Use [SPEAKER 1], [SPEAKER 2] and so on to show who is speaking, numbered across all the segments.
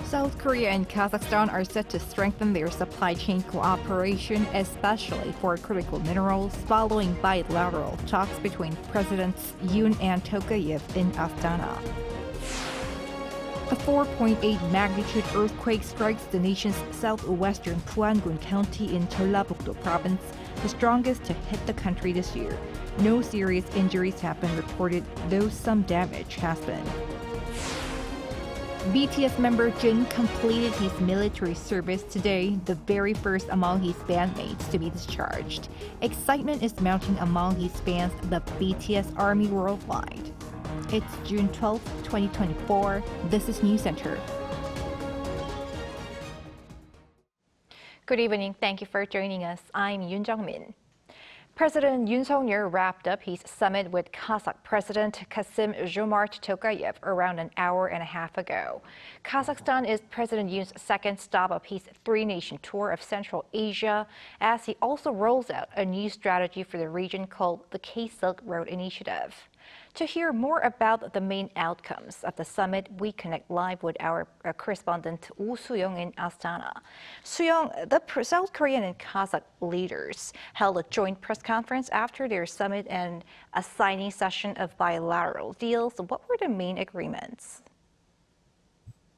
[SPEAKER 1] South Korea and Kazakhstan are set to strengthen their supply chain cooperation, especially for critical minerals, following bilateral talks between Presidents Yoon and Tokayev in Astana. A 4.8 magnitude earthquake strikes the nation's southwestern Buan-gun County in Jeollabuk-do Province, the strongest to hit the country this year. No serious injuries have been reported, though some damage has been. BTS member Jin completed his military service today, the very first among his bandmates to be discharged. Excitement is mounting among his fans, the BTS Army worldwide. It's June 12, 2024. This is Newscenter. Good evening. Thank you for joining us. I'm Yoon Jung-min. President Yoon Suk-yeol wrapped up his summit with Kazakh President Kassym-Jomart Tokayev around an hour and a half ago. Kazakhstan is President Yoon's second stop of his three-nation tour of Central Asia, as he also rolls out a new strategy for the region called the K-Silk Road Initiative. To hear more about the main outcomes of the summit, we connect live with our correspondent Woo Soo-young in Astana. Soo-young, the South Korean and Kazakh leaders held a joint press conference after their summit and a signing session of bilateral deals. What were the main agreements?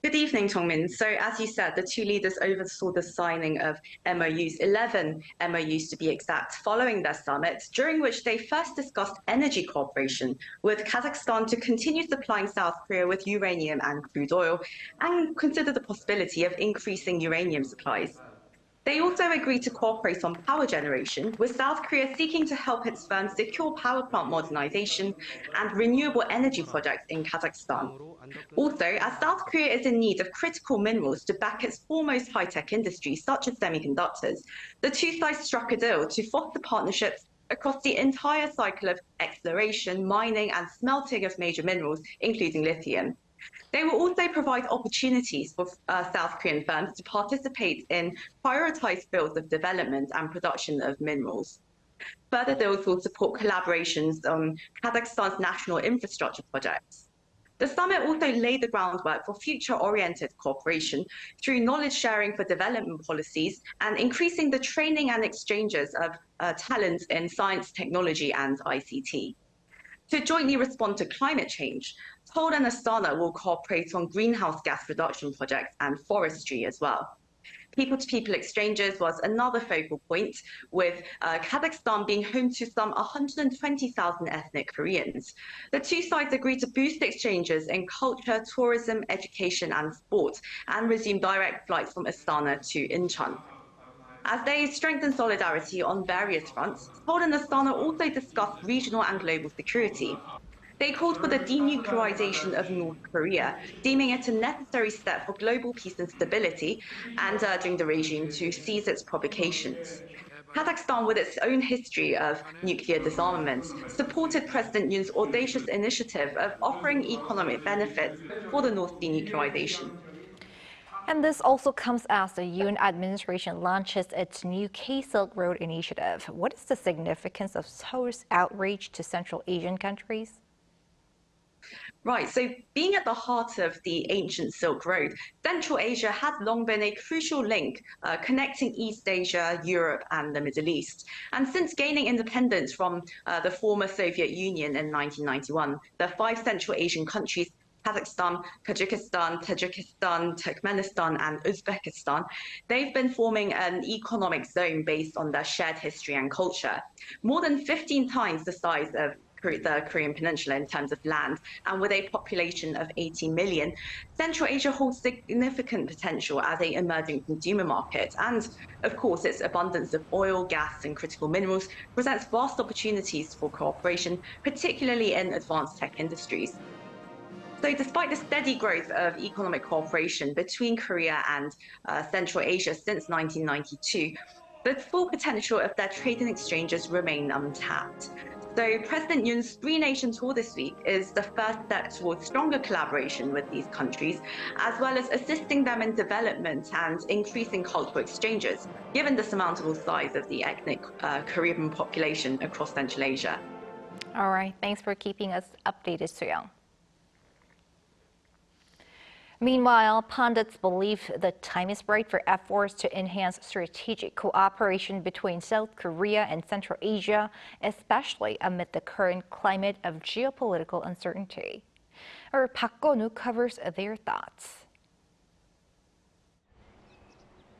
[SPEAKER 2] Good evening, Tongmin. So as you said, the two leaders oversaw the signing of MOUs, 11 MOUs to be exact, following their summit, during which they first discussed energy cooperation with Kazakhstan to continue supplying South Korea with uranium and crude oil, and consider the possibility of increasing uranium supplies. They also agreed to cooperate on power generation, with South Korea seeking to help its firms secure power plant modernization and renewable energy projects in Kazakhstan. Also, as South Korea is in need of critical minerals to back its foremost high-tech industries, such as semiconductors, the two sides struck a deal to foster partnerships across the entire cycle of exploration, mining, and smelting of major minerals, including lithium. They will also provide opportunities for South Korean firms to participate in prioritized fields of development and production of minerals. Further deals will support collaborations on Kazakhstan's national infrastructure projects. The summit also laid the groundwork for future-oriented cooperation through knowledge sharing for development policies and increasing the training and exchanges of talent in science, technology, and ICT. To jointly respond to climate change, Seoul and Astana will cooperate on greenhouse gas reduction projects and forestry as well. People-to-people exchanges was another focal point, with Kazakhstan being home to some 120,000 ethnic Koreans. The two sides agreed to boost exchanges in culture, tourism, education, and sport, and resume direct flights from Astana to Incheon. As they strengthen solidarity on various fronts, Seoul and Astana also discussed regional and global security. They called for the denuclearization of North Korea, deeming it a necessary step for global peace and stability, and urging the regime to cease its provocations. Kazakhstan, with its own history of nuclear disarmament, supported President Yoon's audacious initiative of offering economic benefits for the North denuclearization.
[SPEAKER 1] And this also comes as the Yoon administration launches its new K-Silk Road Initiative. What is the significance of Seoul's outreach to Central Asian countries?
[SPEAKER 2] Right, so being at the heart of the ancient Silk Road, Central Asia has long been a crucial link connecting East Asia, Europe, and the Middle East. And since gaining independence from the former Soviet Union in 1991, the 5 Central Asian countries, Kazakhstan, Kyrgyzstan, Tajikistan, Turkmenistan, and Uzbekistan, they've been forming an economic zone based on their shared history and culture. More than 15 times the size of the Korean Peninsula in terms of land, and with a population of 80 million, Central Asia holds significant potential as an emerging consumer market. And of course, its abundance of oil, gas, and critical minerals presents vast opportunities for cooperation, particularly in advanced tech industries. So despite the steady growth of economic cooperation between Korea and Central Asia since 1992, the full potential of their trade and exchanges remain untapped. So President Yoon's three-nation tour this week is the first step towards stronger collaboration with these countries, as well as assisting them in development and increasing cultural exchanges, given the surmountable size of the ethnic Korean population across Central Asia.
[SPEAKER 1] All right, thanks for keeping us updated, Soo-young. Meanwhile, pundits believe the time is right for efforts to enhance strategic cooperation between South Korea and Central Asia, especially amid the current climate of geopolitical uncertainty. Our Park Go-nu covers their thoughts.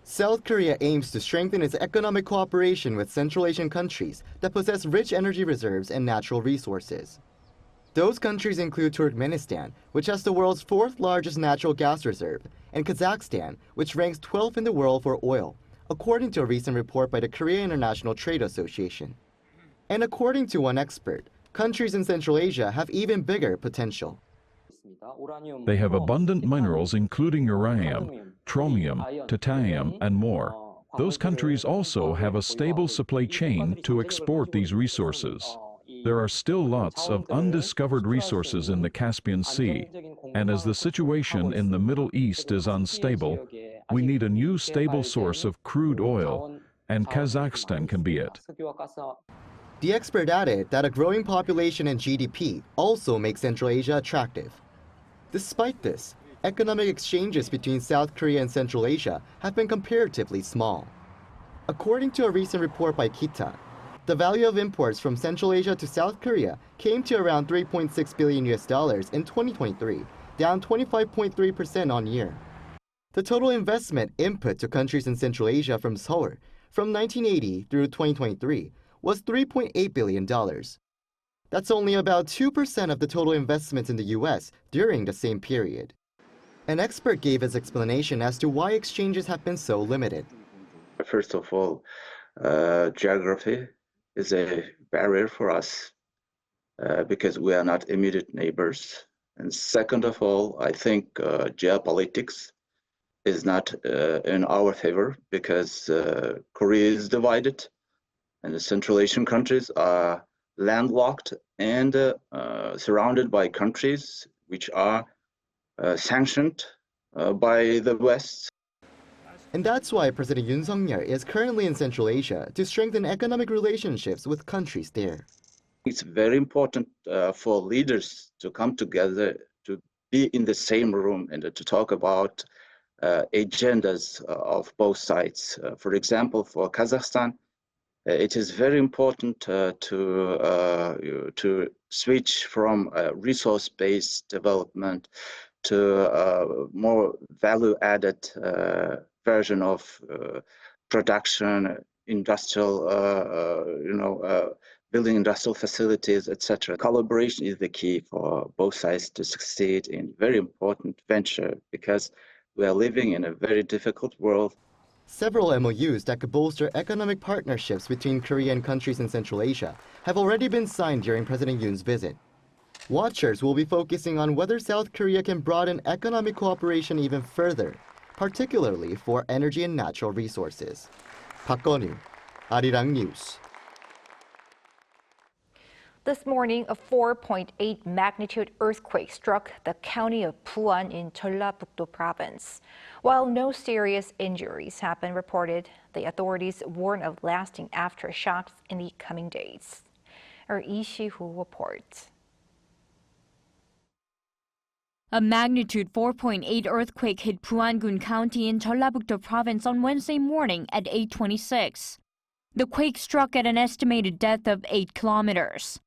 [SPEAKER 3] South Korea aims to strengthen its economic cooperation with Central Asian countries that possess rich energy reserves and natural resources. Those countries include Turkmenistan, which has the world's fourth largest natural gas reserve, and Kazakhstan, which ranks 12th in the world for oil, according to a recent report by the Korea International Trade Association. And according to one expert, countries in Central Asia have even bigger potential.
[SPEAKER 4] They have abundant minerals including uranium, chromium, titanium, and more. Those countries also have a stable supply chain to export these resources. There are still lots of undiscovered resources in the Caspian Sea, and as the situation in the Middle East is unstable, we need a new stable source of crude oil, and Kazakhstan can be it.
[SPEAKER 3] The expert added that a growing population and GDP also make Central Asia attractive. Despite this, economic exchanges between South Korea and Central Asia have been comparatively small. According to a recent report by Kita, the value of imports from Central Asia to South Korea came to around $3.6 billion in 2023, down 25.3% on year. The total investment input to countries in Central Asia from Seoul from 1980 through 2023 was $3.8 billion. That's only about 2% of the total investments in the US during the same period. An expert gave his explanation as to why exchanges have been so limited.
[SPEAKER 5] First of all, geography is a barrier for us because we are not immediate neighbors. And second of all, I think geopolitics is not in our favor because Korea is divided and the Central Asian countries are landlocked and surrounded by countries which are sanctioned by the West.
[SPEAKER 3] And that's why President Yoon Suk-yeol is currently in Central Asia to strengthen economic relationships with countries there.
[SPEAKER 5] It's very important for leaders to come together, to be in the same room and to talk about agendas of both sides. For example, for Kazakhstan, it is very important to switch from resource-based development to more value-added version of production, industrial, building industrial facilities, etc. Collaboration is the key for both sides to succeed in very important venture because we are living in a very difficult world.
[SPEAKER 3] Several MOUs that could bolster economic partnerships between Korean countries in Central Asia have already been signed during President Yoon's visit. Watchers will be focusing on whether South Korea can broaden economic cooperation even further, particularly for energy and natural resources. Park Go-nu, Arirang News.
[SPEAKER 1] This morning, a 4.8 magnitude earthquake struck the county of Buan in Jeollabuk-do Province. While no serious injuries have been reported, the authorities warn of lasting aftershocks in the coming days. Our Lee Si-hoo reports.
[SPEAKER 6] A magnitude 4.8 earthquake hit Buan-gun County in Jeollabuk-do Province on Wednesday morning at 8:26. The quake struck at an estimated depth of 8 kilometers.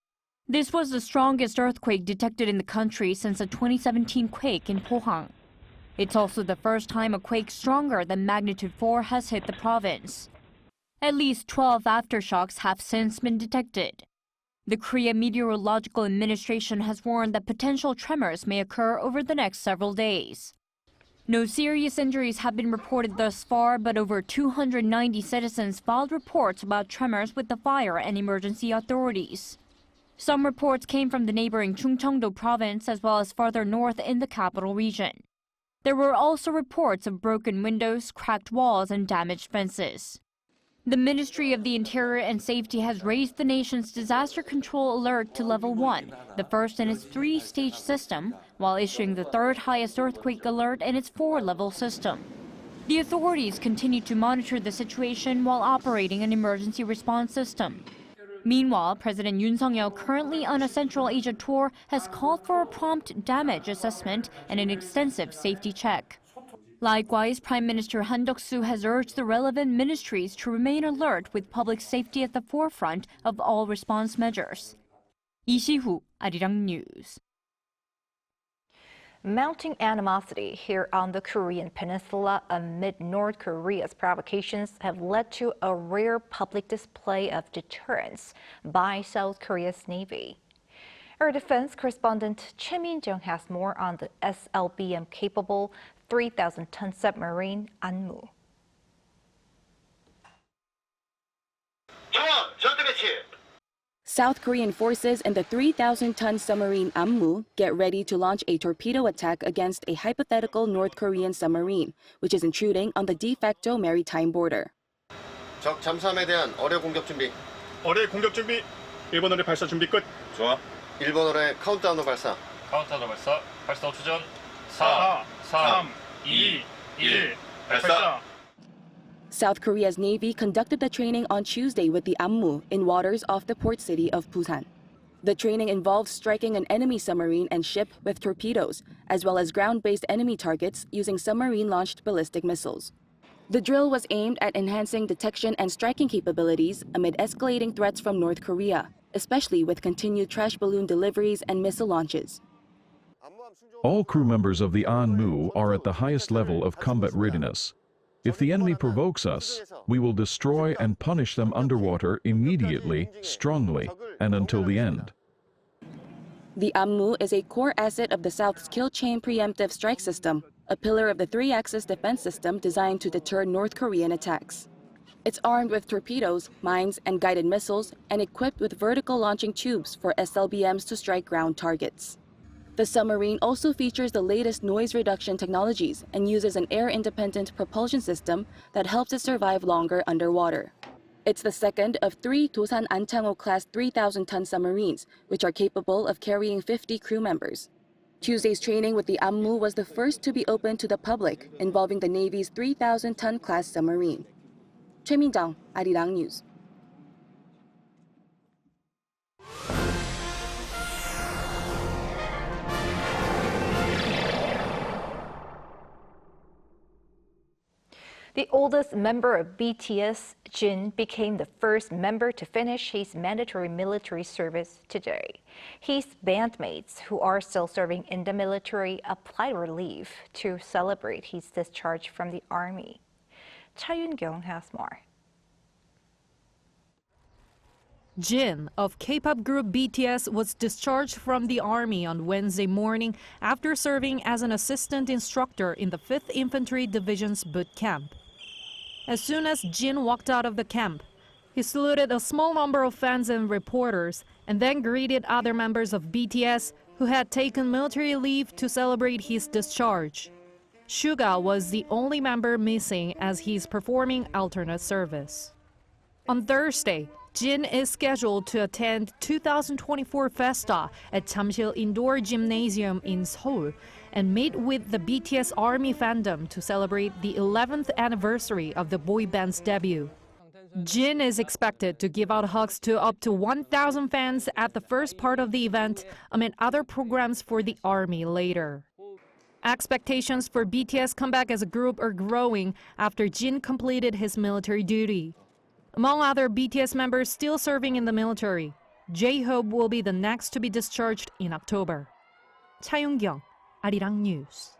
[SPEAKER 6] This was the strongest earthquake detected in the country since the 2017 quake in Pohang. It's also the first time a quake stronger than magnitude 4 has hit the province. At least 12 aftershocks have since been detected. The Korea Meteorological Administration has warned that potential tremors may occur over the next several days. No serious injuries have been reported thus far, but over 290 citizens filed reports about tremors with the fire and emergency authorities. Some reports came from the neighboring Chungcheong-do Province as well as farther north in the capital region. There were also reports of broken windows, cracked walls, and damaged fences. The Ministry of the Interior and Safety has raised the nation's disaster control alert to level 1, the first in its 3-stage system, while issuing the third highest earthquake alert in its 4-level system. The authorities continue to monitor the situation while operating an emergency response system. Meanwhile, President Yoon Suk-yeol, currently on a Central Asia tour, has called for a prompt damage assessment and an extensive safety check. Likewise, Prime Minister Han Duck-soo has urged the relevant ministries to remain alert with public safety at the forefront of all response measures. Lee Si-hoo, Arirang News.
[SPEAKER 1] Mounting animosity here on the Korean peninsula amid North Korea's provocations have led to a rare public display of deterrence by South Korea's Navy. Our defense correspondent Choi Min-jung has more on the SLBM-capable 3,000-ton submarine Ahn Mu.
[SPEAKER 7] South Korean forces in the 3,000-ton submarine Ahn Mu get ready to launch a torpedo attack against a hypothetical North Korean submarine, which is intruding on the de facto maritime border.
[SPEAKER 8] 적 잠수함에 대한 어뢰 공격 준비.
[SPEAKER 9] 어뢰 공격 준비. 1번 어뢰 발사 준비 끝.
[SPEAKER 8] 좋아. 1번 어뢰 카운트다운으로 발사.
[SPEAKER 9] 카운트다운 발사. 발사 5초 전. 4, 3, 2, 1. 발사.
[SPEAKER 7] South Korea's Navy conducted the training on Tuesday with the Ahn Mu in waters off the port city of Busan. The training involves striking an enemy submarine and ship with torpedoes, as well as ground-based enemy targets using submarine-launched ballistic missiles. The drill was aimed at enhancing detection and striking capabilities amid escalating threats from North Korea, especially with continued trash balloon deliveries and missile launches.
[SPEAKER 4] All crew members of the Ahn Mu are at the highest level of combat readiness. If the enemy provokes us, we will destroy and punish them underwater immediately, strongly, and until the end.
[SPEAKER 7] The Ahn Mu is a core asset of the South's kill chain preemptive strike system, a pillar of the three-axis defense system designed to deter North Korean attacks. It's armed with torpedoes, mines, and guided missiles, and equipped with vertical launching tubes for SLBMs to strike ground targets. The submarine also features the latest noise reduction technologies and uses an air-independent propulsion system that helps it survive longer underwater. It's the second of 3 Dosan Anchangho-class 3,000-ton submarines, which are capable of carrying 50 crew members. Tuesday's training with the Ahn Mu was the first to be open to the public, involving the Navy's 3,000-ton class submarine. Choi Min-jung, Arirang News.
[SPEAKER 1] The oldest member of BTS, Jin, became the first member to finish his mandatory military service today. His bandmates, who are still serving in the military, applied for leave to celebrate his discharge from the army. Cha Yun-kyung has more.
[SPEAKER 10] Jin of K-pop group BTS was discharged from the army on Wednesday morning after serving as an assistant instructor in the 5th Infantry Division's boot camp. As soon as Jin walked out of the camp, he saluted a small number of fans and reporters and then greeted other members of BTS who had taken military leave to celebrate his discharge. Suga was the only member missing as he's performing alternate service. On Thursday, Jin is scheduled to attend 2024 Festa at Jamsil Indoor Gymnasium in Seoul and meet with the BTS Army fandom to celebrate the 11th anniversary of the boy band's debut. Jin is expected to give out hugs to up to 1,000 fans at the first part of the event, amid other programs for the Army later. Expectations for BTS comeback as a group are growing after Jin completed his military duty. Among other BTS members still serving in the military, J-Hope will be the next to be discharged in October. Cha Yun-kyung, Arirang News.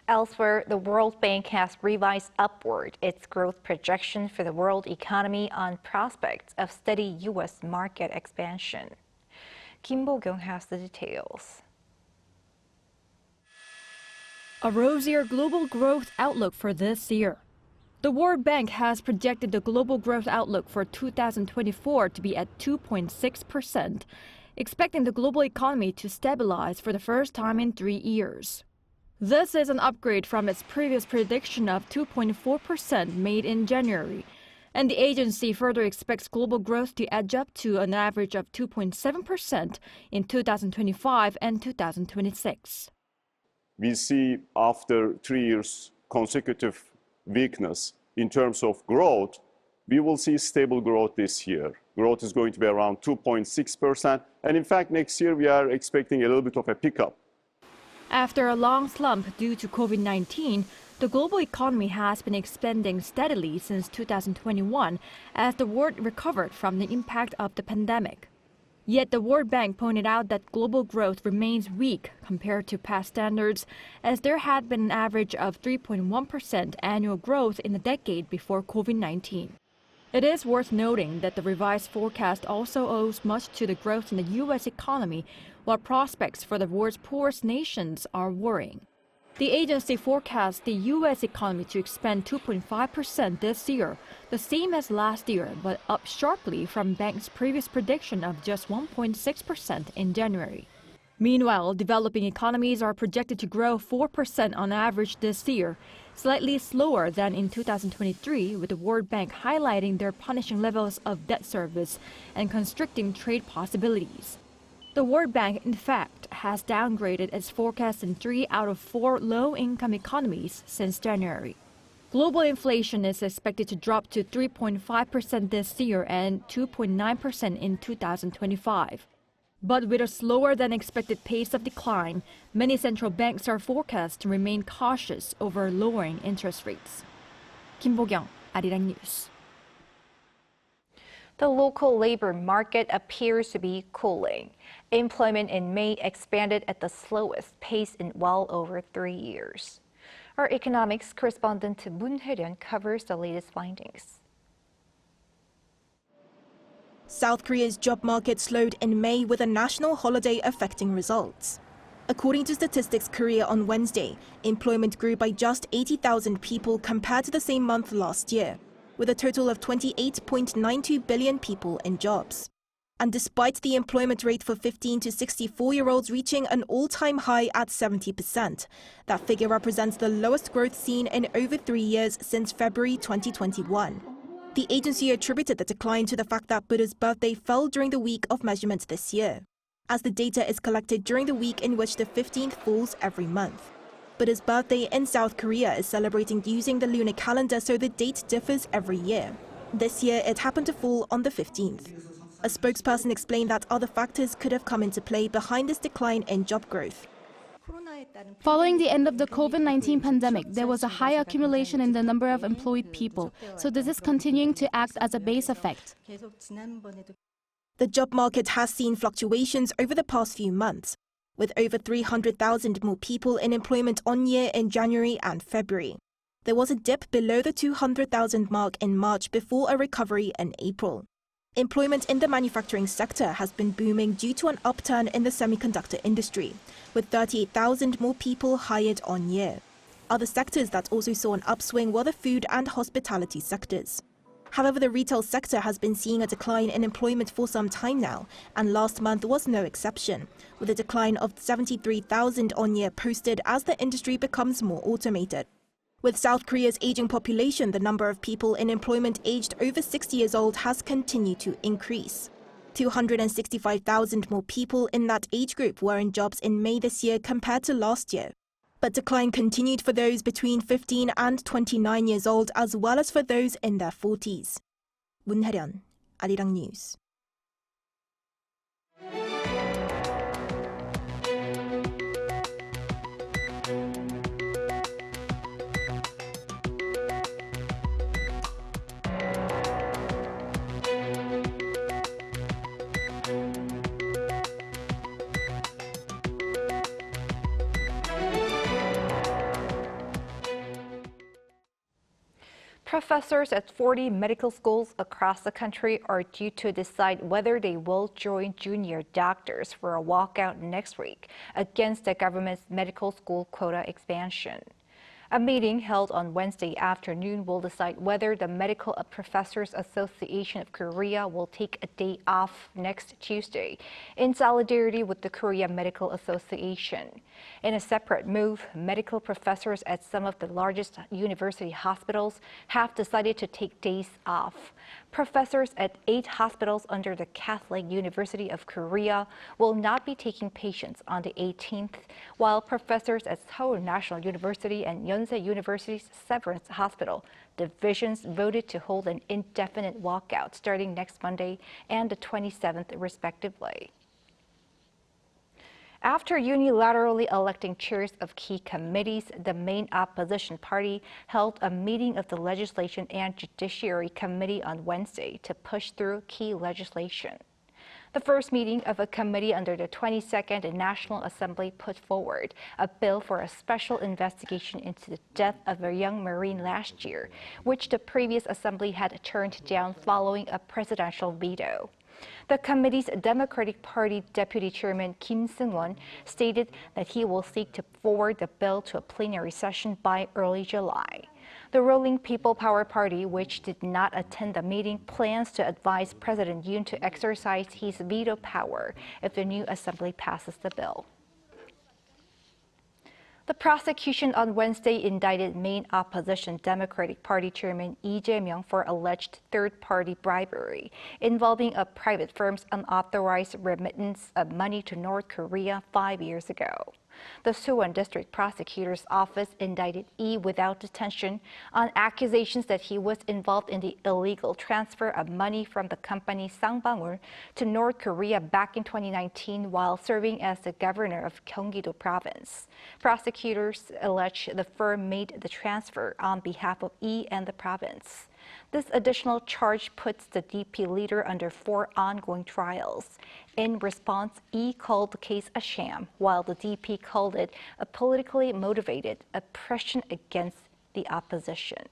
[SPEAKER 1] Elsewhere, the World Bank has revised upward its growth projection for the world economy on prospects of steady U.S. market expansion. Kim Bo-kyung has the details.
[SPEAKER 6] A rosier global growth outlook for this year. The World Bank has projected the global growth outlook for 2024 to be at 2.6%, expecting the global economy to stabilize for the first time in 3 years. This is an upgrade from its previous prediction of 2.4% made in January, and the agency further expects global growth to edge up to an average of 2.7% in 2025 and 2026.
[SPEAKER 11] We see after 3 years consecutive weakness in terms of growth, we will see stable growth this year. Growth is going to be around 2.6%. And in fact, next year we are expecting a little bit of a pickup.
[SPEAKER 6] After a long slump due to COVID-19, the global economy has been expanding steadily since 2021 as the world recovered from the impact of the pandemic. Yet the World Bank pointed out that global growth remains weak compared to past standards, as there had been an average of 3.1% annual growth in the decade before COVID-19. It is worth noting that the revised forecast also owes much to the growth in the U.S. economy, while prospects for the world's poorest nations are worrying. The agency forecasts the U.S. economy to expand 2.5% this year, the same as last year, but up sharply from bank's previous prediction of just 1.6% in January. Meanwhile, developing economies are projected to grow 4% on average this year, slightly slower than in 2023, with the World Bank highlighting their punishing levels of debt service and constricting trade possibilities. The World Bank, in fact, has downgraded its forecast in 3 out of 4 low-income economies since January. Global inflation is expected to drop to 3.5% this year and 2.9% in 2025. But with a slower than expected pace of decline, many central banks are forecast to remain cautious over lowering interest rates. Kim Bo-kyung, Arirang News.
[SPEAKER 1] The local labor market appears to be cooling. Employment in May expanded at the slowest pace in well over 3 years. Our economics correspondent Moon Hae-ryun covers the latest findings.
[SPEAKER 12] South Korea's job market slowed in May with a national holiday affecting results. According to Statistics Korea on Wednesday, employment grew by just 80,000 people compared to the same month last year, with a total of 28.92 billion people in jobs. And despite the employment rate for 15 to 64-year-olds reaching an all-time high at 70%, that figure represents the lowest growth seen in over 3 years since February 2021. The agency attributed the decline to the fact that Buddha's birthday fell during the week of measurement this year, as the data is collected during the week in which the 15th falls every month. Buddha's birthday in South Korea is celebrating using the lunar calendar, so the date differs every year. This year, it happened to fall on the 15th. A spokesperson explained that other factors could have come into play behind this decline in job growth.
[SPEAKER 13] Following the end of the COVID-19 pandemic, there was a high accumulation in the number of employed people, so this is continuing to act as a base effect.
[SPEAKER 12] The job market has seen fluctuations over the past few months, with over 300,000 more people in employment on year in January and February. There was a dip below the 200,000 mark in March before a recovery in April. Employment in the manufacturing sector has been booming due to an upturn in the semiconductor industry, with 38,000 more people hired on year. Other sectors that also saw an upswing were the food and hospitality sectors. However, the retail sector has been seeing a decline in employment for some time now, and last month was no exception, with a decline of 73,000 on year posted as the industry becomes more automated. With South Korea's aging population, the number of people in employment aged over 60 years old has continued to increase. 265,000 more people in that age group were in jobs in May this year compared to last year. But decline continued for those between 15 and 29 years old, as well as for those in their 40s. Moon Hae-ryun, Arirang News.
[SPEAKER 1] Professors at 40 medical schools across the country are due to decide whether they will join junior doctors for a walkout next week against the government's medical school quota expansion. A meeting held on Wednesday afternoon will decide whether the Medical Professors Association of Korea will take a day off next Tuesday in solidarity with the Korea Medical Association. In a separate move, medical professors at some of the largest university hospitals have decided to take days off. professors at 8 hospitals under the Catholic University of Korea will not be taking patients on the 18th, while professors at Seoul National University and Yonsei University's Severance Hospital divisions voted to hold an indefinite walkout starting next Monday and the 27th, respectively. After unilaterally electing chairs of key committees, the main opposition party held a meeting of the Legislation and Judiciary Committee on Wednesday to push through key legislation. The first meeting of a committee under the 22nd National Assembly put forward a bill for a special investigation into the death of a young Marine last year, which the previous assembly had turned down following a presidential veto. The committee's Democratic Party Deputy Chairman Kim Seung-won stated that he will seek to forward the bill to a plenary session by early July. The ruling People Power Party, which did not attend the meeting, plans to advise President Yoon to exercise his veto power if the new assembly passes the bill. The prosecution on Wednesday indicted main opposition Democratic Party Chairman Lee Jae-myung for alleged third-party bribery involving a private firm's unauthorized remittance of money to North Korea 5 years ago. The Suwon District Prosecutor's Office indicted Lee without detention on accusations that he was involved in the illegal transfer of money from the company Sangbangul to North Korea back in 2019 while serving as the governor of Gyeonggi-do Province. Prosecutors allege the firm made the transfer on behalf of Lee and the province. This additional charge puts the DP leader under 4 ongoing trials. In response, Lee called the case a sham, while the DP called it a politically motivated oppression against the opposition.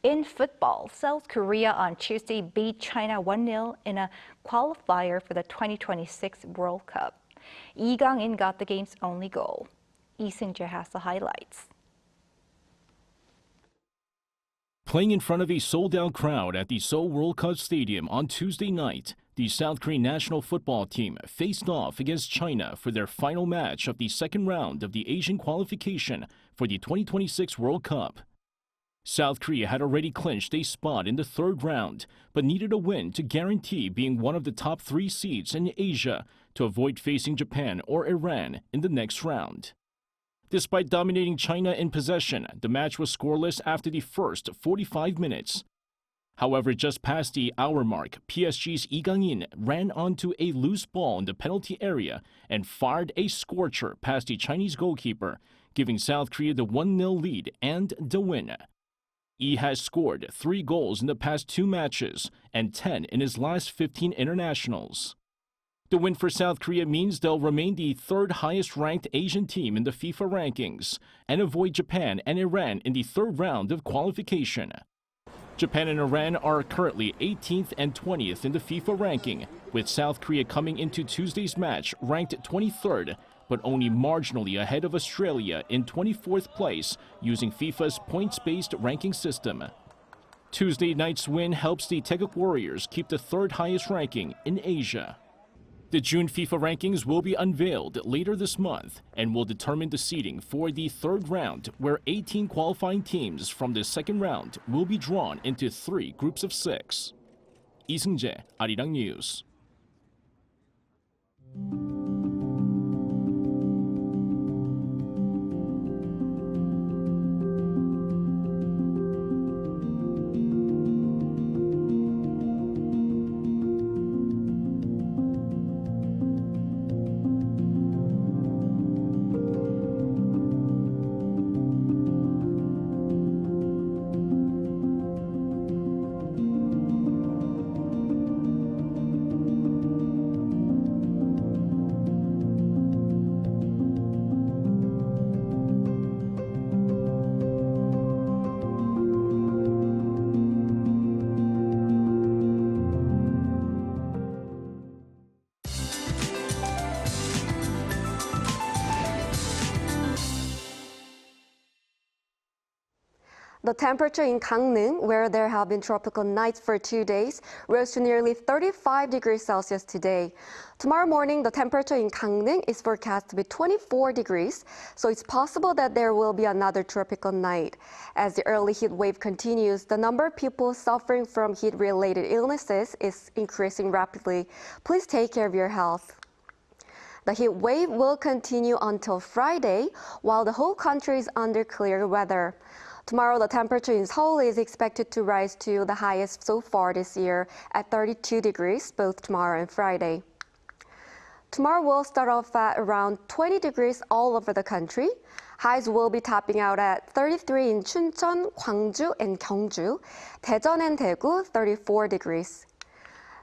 [SPEAKER 1] In football, South Korea on Tuesday beat China 1-0 in a qualifier for the 2026 World Cup. Lee Gang-in got the game's only goal. Lee Seung-jae has the highlights.
[SPEAKER 14] Playing in front of a sold-out crowd at the Seoul World Cup Stadium on Tuesday night, the South Korean national football team faced off against China for their final match of the second round of the Asian qualification for the 2026 World Cup. South Korea had already clinched a spot in the third round, but needed a win to guarantee being one of the top 3 seeds in Asia to avoid facing Japan or Iran in the next round. Despite dominating China in possession, the match was scoreless after the first 45 minutes. However, just past the hour mark, PSG's Lee Gang-in ran onto a loose ball in the penalty area and fired a scorcher past the Chinese goalkeeper, giving South Korea the 1-0 lead and the win. Lee has scored 3 goals in the past 2 matches and 10 in his last 15 internationals. The win for South Korea means they'll remain the 3rd highest-ranked Asian team in the FIFA rankings and avoid Japan and Iran in the 3rd round of qualification. Japan and Iran are currently 18th and 20th in the FIFA ranking, with South Korea coming into Tuesday's match ranked 23rd, but only marginally ahead of Australia in 24th place using FIFA's points-based ranking system. Tuesday night's win helps the Taeguk Warriors keep the 3rd highest ranking in Asia. The June FIFA rankings will be unveiled later this month and will determine the seeding for the 3rd round, where 18 qualifying teams from the 2nd round will be drawn into 3 groups of 6. Lee Seung-jae, Arirang News.
[SPEAKER 15] The temperature in Gangneung, where there have been tropical nights for 2 days, rose to nearly 35 degrees Celsius today. Tomorrow morning, the temperature in Gangneung is forecast to be 24 degrees, so it's possible that there will be another tropical night. As the early heat wave continues, the number of people suffering from heat-related illnesses is increasing rapidly. Please take care of your health. The heat wave will continue until Friday, while the whole country is under clear weather. Tomorrow, the temperature in Seoul is expected to rise to the highest so far this year at 32 degrees, both tomorrow and Friday. Tomorrow will start off at around 20 degrees all over the country. Highs will be topping out at 33 in Chuncheon, Gwangju, and Gyeongju. Daejeon and Daegu, 34 degrees.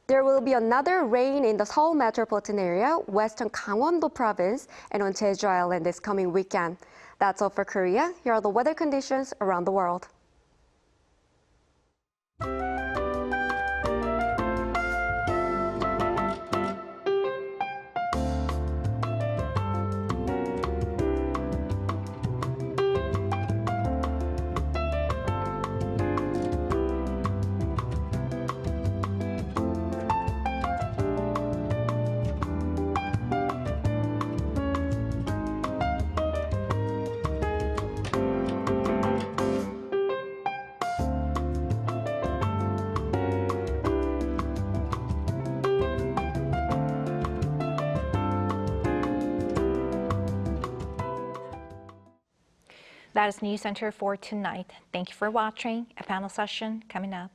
[SPEAKER 15] There will be another rain in the Seoul metropolitan area, Western Gangwon-do Province, and on Jeju Island this coming weekend. That's all for Korea. Here are the weather conditions around the world.
[SPEAKER 1] That is Newscenter for tonight. Thank you for watching. A panel session coming up.